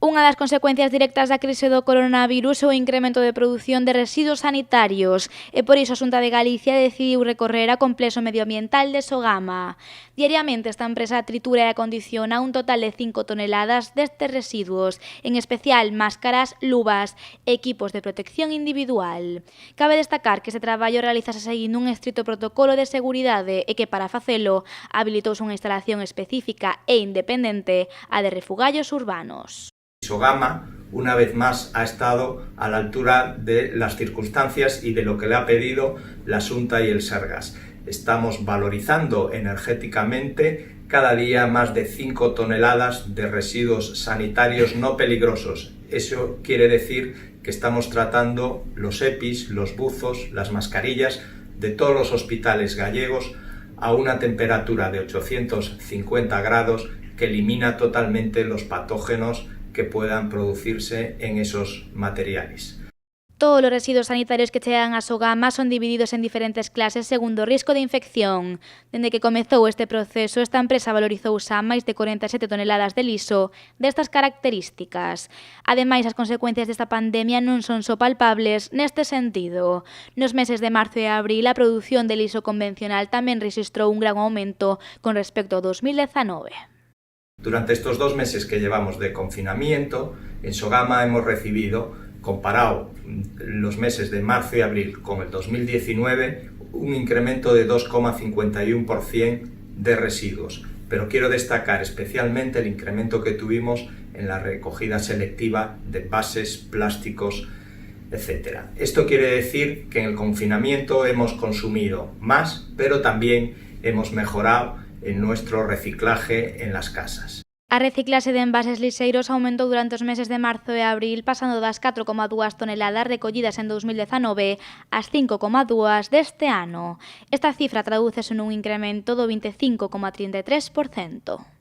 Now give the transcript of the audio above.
Unha das consecuencias directas da crise do coronavirus é o incremento de produción de residuos sanitarios e por iso a Xunta de Galicia decidiu recorrer ao complexo medioambiental de Sogama. Diariamente esta empresa tritura e acondiciona un total de 5 toneladas destes residuos, en especial máscaras, luvas e equipos de protección individual. Cabe destacar que este traballo realizase seguindo un estrito protocolo de seguridade e que para facelo habilitouse unha instalación específica e independente, a de refugallos urbanos. Sogama, una vez más, ha estado a la altura de las circunstancias y de lo que le ha pedido la Xunta y el Sergas. Estamos valorizando energéticamente cada día más de 5 toneladas de residuos sanitarios no peligrosos. Eso quiere decir que estamos tratando los EPIs, los buzos, las mascarillas de todos los hospitales gallegos a una temperatura de 850 grados que elimina totalmente los patógenos que puedan producirse en esos materiales. Todos os residuos sanitarios que chegan a Sogama son divididos en diferentes clases segundo o risco de infección. Dende que comezou este proceso, esta empresa valorizou xa máis de 47 toneladas de liso destas características. Ademais, as consecuencias desta pandemia non son só palpables neste sentido. Nos meses de marzo e abril, a produción de liso convencional tamén rexistrou un gran aumento con respecto ao 2019. Durante estos 2 meses que llevamos de confinamiento, en Sogama hemos recibido, comparado los meses de marzo y abril con el 2019, un incremento de 2,51% de residuos. Pero quiero destacar especialmente el incremento que tuvimos en la recogida selectiva de envases, plásticos, etc. Esto quiere decir que en el confinamiento hemos consumido más, pero también hemos mejorado en nuestro reciclaje en las casas. A reciclaxe de envases liseiros aumentou durante os meses de marzo e abril, pasando das 4,2 toneladas recollidas en 2019 ás 5,2 deste ano. Esta cifra tradúcese nun incremento do 25,33%.